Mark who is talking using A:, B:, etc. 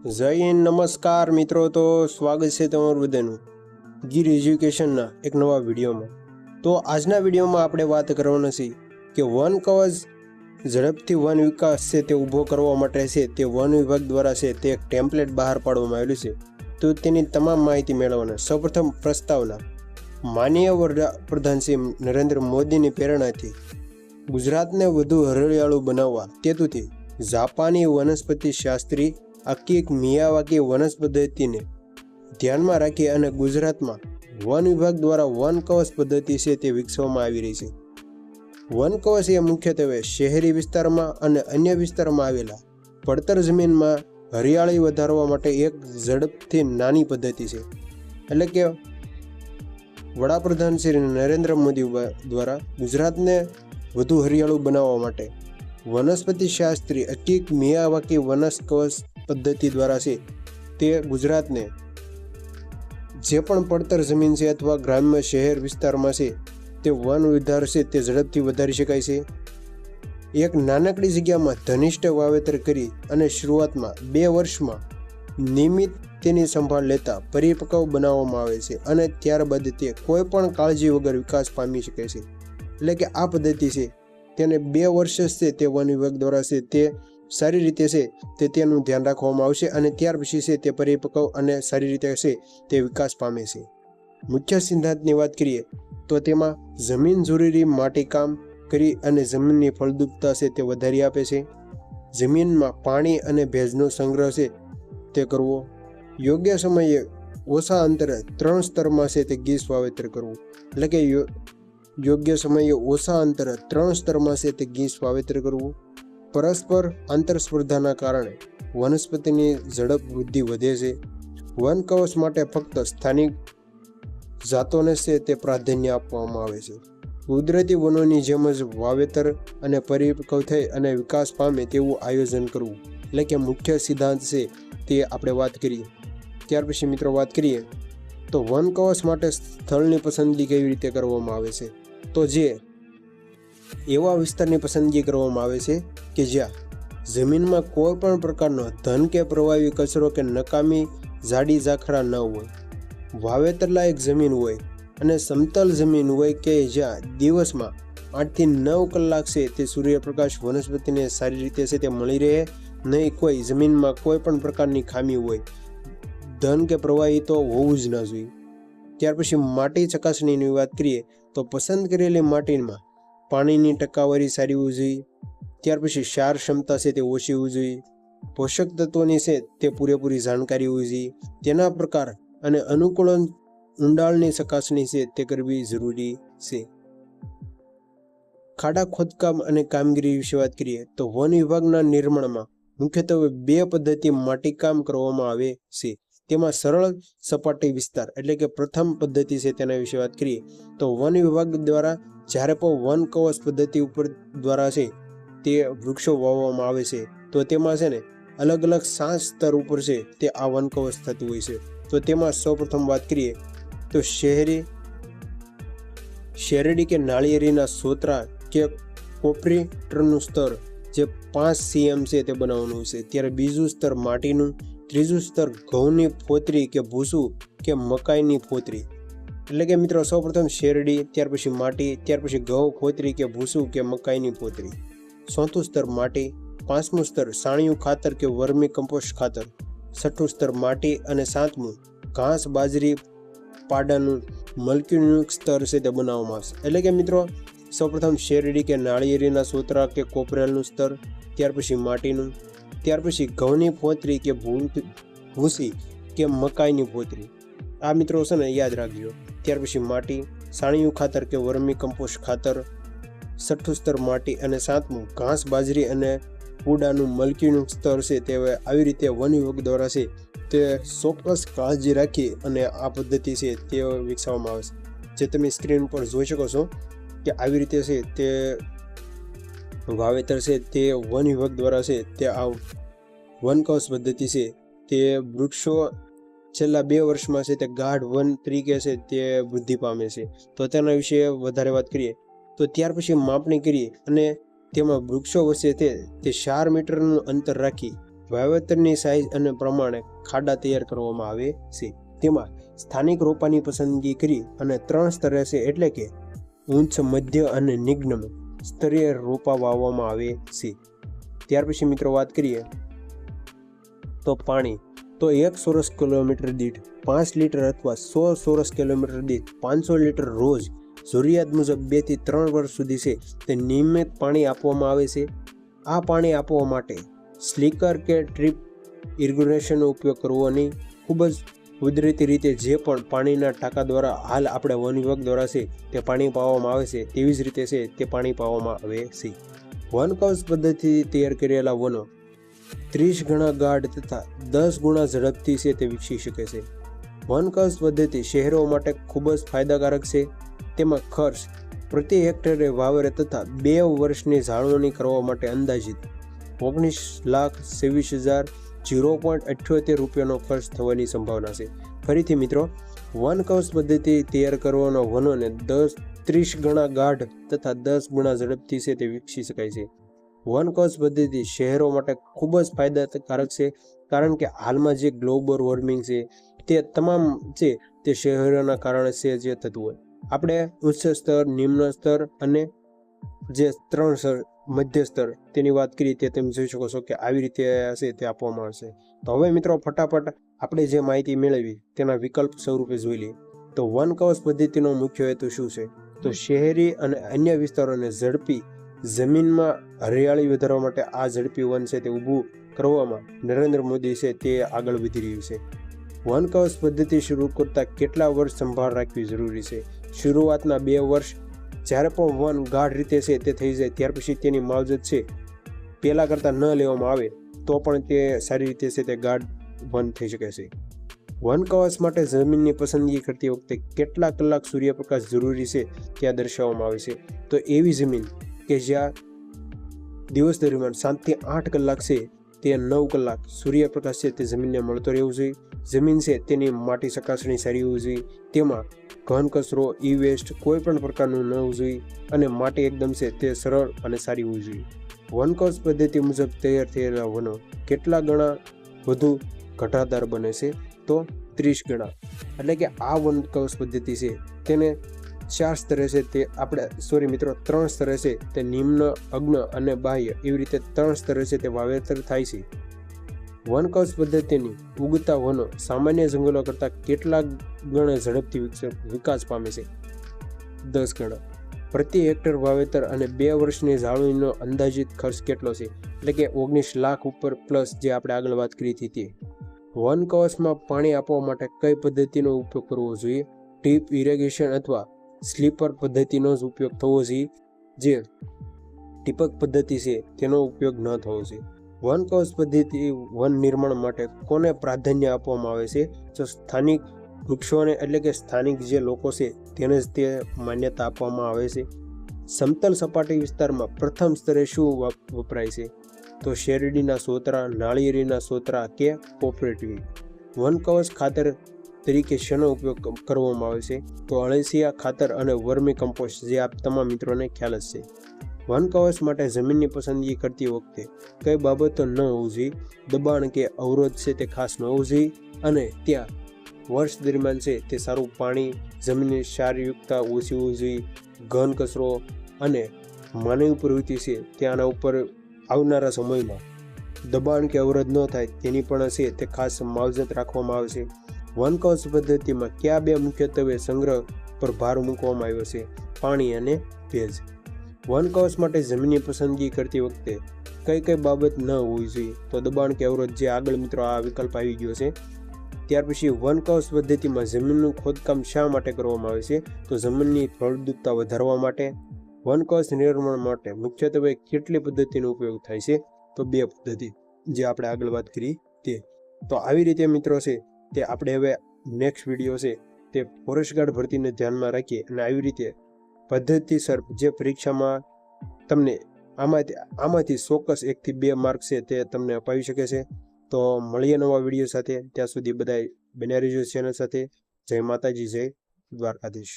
A: જય હિન્દ, નમસ્કાર મિત્રો। તો સ્વાગત છે તમારું બધાનું ગીર એજ્યુકેશનના એક નવા વિડીયોમાં। તો આજના વિડીયોમાં આપણે વાત કરવાના છે કે વન કવચ ઝડપથી વન વિકાસ છે તે ઊભો કરવા માટે છે તે વન વિભાગ દ્વારા છે તે એક ટેમ્પલેટ બહાર પાડવામાં આવેલું છે। તો તેની તમામ માહિતી મેળવવાના। સૌપ્રથમ પ્રસ્તાવના। માનનીય વડાપ્રધાન શ્રી નરેન્દ્ર મોદીની પ્રેરણાથી ગુજરાતને વધુ હરિયાળું બનાવવા હેતુથી જાપાની વનસ્પતિ શાસ્ત્રી આકિક મિયાવાકી વનસ્પતિ પદ્ધતિને ધ્યાનમાં રાખી અને ગુજરાતમાં વન વિભાગ દ્વારા વન કવચ પદ્ધતિ છે તે વિકસાવવામાં આવી રહી છે। વન કવચ એ મુખ્યત્વે શહેરી વિસ્તારમાં અને અન્ય વિસ્તારમાં આવેલા પડતર જમીનમાં હરિયાળી વધારવા માટે એક ઝડપથી નાની પદ્ધતિ છે। એટલે કે વડાપ્રધાન શ્રી નરેન્દ્ર મોદી દ્વારા ગુજરાતને વધુ હરિયાળું બનાવવા માટે વનસ્પતિ શાસ્ત્રી આકિક મિયાવાકી વનસ્પતિ કવચ પદ્ધતિ દ્વારા છે તે ગુજરાતને જે પણ પડતર જમીન છે અથવા ગ્રામ્ય શહેર વિસ્તારમાં છે તે વન વિસ્તાર છે તે ઝડપથી વધારી શકાય છે। એક નાનકડી જગ્યામાં ધનિષ્ઠ વાવેતર કરી અને શરૂઆતમાં 2 વર્ષમાં નિયમિત તેની સંભાળ લેતા પરિપક્વ બનાવવામાં આવે છે અને ત્યારબાદ તે કોઈ પણ કાળજી વગર વિકાસ પામી શકે છે। એટલે કે આ પદ્ધતિ છે તેને 2 વર્ષ છે તે વન વિભાગ દ્વારા છે તે સારી રીતે છે તેનું ધ્યાન રાખવામાં આવશે અને ત્યાર પછી છે તે પરિપક્વ અને સારી રીતે છે તે વિકાસ પામે છે। મુખ્ય સિદ્ધાંતની વાત કરીએ તો તેમાં જમીન જરૂરી માટીકામ કરી અને જમીનની ફળદ્રુપતા છે તે વધારી આપે છે। જમીનમાં પાણી અને ભેજનો સંગ્રહ છે તે કરવો। યોગ્ય સમયે ઓછા અંતરે 3 સ્તરમાં છે તે ગીસ વાવેતર કરવું। એટલે કે યોગ્ય સમયે ઓછા અંતરે 3 સ્તરમાં છે તે ગીસ વાવેતર કરવું। પરસ્પર આંતરસ્પર્ધાના કારણે વનસ્પતિની ઝડપ વૃદ્ધિ વધે છે। વન કવચ માટે ફક્ત સ્થાનિક જાતોને છે તે પ્રાધાન્ય આપવામાં આવે છે। કુદરતી વનોની જેમ જ વાવેતર અને પરિપક્વ થઈ અને વિકાસ પામે તેવું આયોજન કરવું। એટલે કે મુખ્ય સિદ્ધાંત છે તે આપણે વાત કરીએ। ત્યાર પછી મિત્રો વાત કરીએ તો વન કવચ માટે સ્થળની પસંદગી કેવી રીતે કરવામાં આવે છે। તો જે એવા વિસ્તારની પસંદગી કરવામાં આવે છે કે જ્યાં જમીનમાં કોઈ પણ પ્રકારનો ધન કે પ્રવાહી કચરો કે નકામી જાડી ઝાખરા ન હોય, વાવેતરલાયક જમીન હોય અને સમતલ જમીન હોય કે જ્યાં દિવસમાં 8 થી 9 કલાક છે તે સૂર્યપ્રકાશ વનસ્પતિને સારી રીતે છે તે મળી રહે, નહીં કોઈ જમીનમાં કોઈ પણ પ્રકારની ખામી હોય, ધન કે પ્રવાહી તો હોવું જ ન જોઈએ। ત્યાર પછી માટી ચકાસણીની વાત કરીએ તો પસંદ કરેલી માટીમાં પાણીની ટકાવારી સારી હોવી જોઈએ। ત્યાર પછી ક્ષાર ક્ષમતા છે તે ઓછી હોવી જોઈએ। પોષક તત્વોની છે તે પૂરેપૂરી જાણકારી હોવી જોઈએ। તેના પ્રકાર અને અનુકૂળ ઊંડાણની ચકાસણી છે તે કરવી જરૂરી છે। ખાડા ખોદકામ અને કામગીરી વિશે વાત કરીએ તો વન વિભાગના નિર્માણમાં મુખ્યત્વે 2 પદ્ધતિ માટીકામ કરવામાં આવે છે। તેમાં સરળ સપાટી વિસ્તાર એટલે કે પ્રથમ પદ્ધતિ છે તેના વિશે વાત કરીએ તો વન વિભાગ દ્વારા જ્યારે પણ વન કવચ પદ્ધતિ ઉપર દ્વારા છે તે વૃક્ષો વાવવામાં આવે છે તો તેમાં છે ને અલગ અલગ 7 સ્તર ઉપર છે તે આ વન કવચ થતું હોય છે। તો તેમાં સૌપ્રથમ વાત કરીએ તો શેરડી કે નાળિયેરીના સોતરા કે કોપરેટરનું સ્તર જે 5 cm છે તે બનાવવાનું છે। ત્યારે બીજું સ્તર માટીનું, ત્રીજું સ્તર ઘઉંની ફોતરી કે ભૂસું કે મકાઈની ફોતરી। એટલે કે મિત્રો સૌપ્રથમ શેરડી, ત્યાર પછી માટી, ત્યાર પછી ઘઉં, ફોતરી કે ભૂસું કે મકાઈની ફોતરી, ચોથું સ્તર માટી, 5મું સ્તર સાણિયું ખાતર કે વર્મી કમ્પોસ્ટ ખાતર, 6થું સ્તર માટી અને 7મું ઘાસ બાજરી પાડાનું મલ્ચિંગ સ્તર છે તે બનાવવામાં આવશે। એટલે કે મિત્રો સૌપ્રથમ શેરડી કે નાળિયેરીના સોતરા કે કોપરેલનું સ્તર, ત્યાર પછી માટીનું, ત્યાર પછી ઘઉંની ફોતરી કે ભૂસી કે મકાઈની ફોતરી, આ મિત્રો છે ને યાદ રાખજો। ત્યાર પછી માટી, સાણિયું ખાતર કે વર્મી કમ્પોસ્ટ ખાતર, 6થું સ્તર માટી અને 7મું ઘાસ બાજરી અને પૂડાનું મલ્ચિંગ સ્તર છે તે આવી રીતે વન વિભાગ દ્વારા છે તે ચોક્કસ કાળજી રાખી અને આ પદ્ધતિ છે તે વિકસાવવામાં આવે છે। જે તમે સ્ક્રીન પર જોઈ શકો છો કે આવી રીતે છે તે વાવેતર છે તે વન વિભાગ દ્વારા છે તે આ વન કવચ પદ્ધતિ છે તે વૃક્ષો છેલ્લા 2 વર્ષમાં છે તે ગાઢ વન તરીકે છે તે વૃદ્ધિ પામે છે। તો તેના વિશે વધારે વાત કરીએ તો ત્યાર પછી માપણી કરીએ અને તેમાં વૃક્ષો વચ્ચે તે 4 મીટરનું અંતર રાખી વાવેતરની સાઇઝ અને પ્રમાણે ખાડા તૈયાર કરવામાં આવે છે. તેમાં સ્થાનિક રોપાની પસંદગી કરી અને 3 સ્તરે છે એટલે કે ઉચ્ચ, મધ્ય અને નિમ્ન સ્તરીય રોપા વાવવામાં આવે છે. ત્યાર પછી મિત્રો વાત કરીએ તો પાણી, તો 1 ચોરસ કિલોમીટર દીઠ 5 લીટર અથવા 100 ચોરસ કિલોમીટર દીઠ 500 લીટર રોજ જરૂરિયાત મુજબ 2 થી 3 વર્ષ સુધી છે તે નિયમિત પાણી આપવામાં આવે છે. આ પાણી આપવા માટે સ્પ્રિંકલર કે ડ્રીપ ઇરિગેશનનો ઉપયોગ કરવો નહીં. ખૂબ જ કુદરતી રીતે જે પણ પાણીના ટાંકા દ્વારા હાલ આપણે વન વિભાગ દ્વારા છે તે પાણી પાવામાં આવે છે તેવી જ રીતે છે તે પાણી પાવામાં આવે છે. વન કવચ પદ્ધતિથી તૈયાર કરેલા વનો 30 ગણા ગાઢ તથા 10 ગુણા ઝડપથી છે તે વિકસી શકે છે. વન કવચ પદ્ધતિ શહેરો માટે ખૂબ જ ફાયદાકારક છે. તેમાં ખર્ચ પ્રતિ હેક્ટરે વાવેતર તથા 2 વર્ષની જાળવણી કરવા માટે અંદાજિત 19,26,000 રૂપિયાનો ખર્ચ થવાની સંભાવના છે. ફરીથી મિત્રો, વન કવચ પદ્ધતિ તૈયાર કરવાનો વનોને 30 ગણા ગાઢ તથા 10 ગુણા ઝડપથી છે તે વિકસી શકાય છે. વન કવચ પદ્ધતિ શહેરો માટે ખૂબ જ ફાયદાકારક છે, કારણ કે હાલમાં જે ગ્લોબલ વોર્મિંગ છે તે તમામ છે તે શહેરોના કારણે છે જે થતું હોય. આપણે ઉચ્ચ સ્તર, નિમ્ન સ્તર અને જે 3 સ્તર, મધ્ય સ્તર તેની વાત કરીએ તે તમે જોઈ શકો છો કે આવી રીતે હશે તે આપવામાં આવશે. તો હવે મિત્રો ફટાફટ આપણે જે માહિતી મેળવી તેના વિકલ્પ સ્વરૂપે જોઈ લઈએ. તો વન કવચ પદ્ધતિનો મુખ્ય હેતુ શું છે? તો શહેરી અને અન્ય વિસ્તારોને ઝડપી જમીનમાં હરિયાળી વધારવા માટે આ ઝડપી વન છે તે ઊભું કરવામાં નરેન્દ્ર મોદી છે તે આગળ વધી રહ્યું છે. વન કવચ પદ્ધતિ શરૂ કરતા કેટલા વર્ષ સંભાળ રાખવી જરૂરી છે? શરૂઆતના 2 વર્ષ. જ્યારે પણ વન ગાઢ રીતે છે તે થઈ જાય ત્યાર પછી તેની માવજત છે પહેલાં કરતાં ન લેવામાં આવે તો પણ તે સારી રીતે છે તે ગાઢ વન થઈ શકે છે. વન કવચ માટે જમીનની પસંદગી કરતી વખતે કેટલા કલાક સૂર્યપ્રકાશ જરૂરી છે ત્યાં દર્શાવવામાં આવે છે. તો એવી જમીન કે જ્યાં દિવસ દરમિયાન 7 થી 8 કલાક છે તે 9 કલાક સૂર્યપ્રકાશ છે તે જમીનને મળતો રહેવું જોઈએ. જમીન છે તેની માટી ચકાસણી સારી હોવી જોઈએ. તેમાં ઘન કચરો, વેસ્ટ કોઈ પણ પ્રકારનું ન હોવું જોઈએ અને માટી એકદમ છે તે સરળ અને સારી હોવી જોઈએ. વન કવચ પદ્ધતિ મુજબ તૈયાર થયેલા વનો કેટલા ગણા વધુ ઘટાદાર બને છે? તો 30 ગણા. એટલે કે આ વન કવચ પદ્ધતિ છે તેને 4 સ્તરે છે તે આપણે 3 સ્તરે છે તે નિમ્ન, અગ્ન અને બાહ્ય એવી રીતે 3 સ્તરે છે તે વાવેતર થાય છે. વન કવચ પદ્ધતિની ઉગતા વનો સામાન્ય જંગલો કરતાં કેટલા ગણા ઝડપથી વિકાસ પામે છે? 10 ગણા. પ્રતિ હેક્ટર વાવેતર અને 2 વર્ષની જાળવણીનો અંદાજિત ખર્ચ કેટલો છે? એટલે કે 19 લાખ ઉપર પ્લસ જે આપણે આગળ વાત કરી હતી તે. વન કવચમાં પાણી આપવા માટે કઈ પદ્ધતિનો ઉપયોગ કરવો જોઈએ? ડ્રીપ ઇરિગેશન અથવા સ્પ્રિંકલર પદ્ધતિનો જ ઉપયોગ થવો જોઈએ. જે ટીપક પદ્ધતિ છે તેનો ઉપયોગ ન થવો જોઈએ. વન કવચ પદ્ધતિ વન નિર્માણ માટે કોને પ્રાધાન્ય આપવામાં આવે છે? તો સ્થાનિક વૃક્ષોને, એટલે કે સ્થાનિક જે લોકો છે તેને જ તે માન્યતા આપવામાં આવે છે. સમતલ સપાટી વિસ્તારમાં પ્રથમ સ્તરે શું વપરાય છે? તો શેરડીના સોતરા, નાળિયેરીના સોતરા કે કોપરેટિવ. વન કવચ ખાતર તરીકે શેનો ઉપયોગ કરવામાં આવે છે? તો અળસિયા ખાતર અને વર્મી કમ્પોસ્ટ, જે આપ તમામ મિત્રોને ખ્યાલ જ છે. વન કવચ માટે જમીનની પસંદગી કરતી વખતે કઈ બાબતો ન હોવું જોઈએ? દબાણ કે અવરોધ છે તે ખાસ ન હોવું જોઈએ અને ત્યાં વર્ષ દરમિયાન છે તે સારું પાણી, જમીનની ક્ષારયુક્તતા ઓછી હોવી જોઈએ. ઘન કચરો અને માનવ પ્રવૃત્તિ છે ત્યાંના ઉપર આવનારા સમયમાં દબાણ કે અવરોધ ન થાય તેની પણ છે તે ખાસ માવજત રાખવામાં આવે છે. વન કવચ પદ્ધતિમાં કયા 2 મુખ્યત્વે સંગ્રહ પર ભાર મૂકવામાં આવ્યો છે? પાણી અને ભેજ. વન કવચ માટે જમીનની પસંદગી કરતી વખતે કઈ બાબત ન હોવી જોઈએ? તો દબાણ કે અવરોધ, જે આગળ મિત્રો આ વિકલ્પ આવી ગયો છે. ત્યાર પછી વન કવચ પદ્ધતિમાં જમીનનું ખોદકામ શા માટે કરવામાં આવે છે? તો જમીનની ફળદ્રુપતા વધારવા માટે. વન કવચ નિર્માણ માટે મુખ્યત્વે કેટલી પદ્ધતિનો ઉપયોગ થાય છે? તો 2 પદ્ધતિ, જે આપણે આગળ વાત કરી તે. તો આવી રીતે મિત્રો છે તે આપણે હવે નેક્સ્ટ વિડીયો છે તે ફોરેસ્ટ ગાર્ડ ભરતીને ધ્યાનમાં રાખીએ અને આવી રીતે પદ્ધતિસર જે પરીક્ષામાં તમને આમાંથી ચોક્કસ 1 થી 2 માર્ક છે તે તમને અપાવી શકે છે. તો મળીએ નવા વિડીયો સાથે. ત્યાં સુધી બધાય બન્યા રહેજો ચેનલ સાથે. જય માતાજી, જય દ્વારકાધીશ.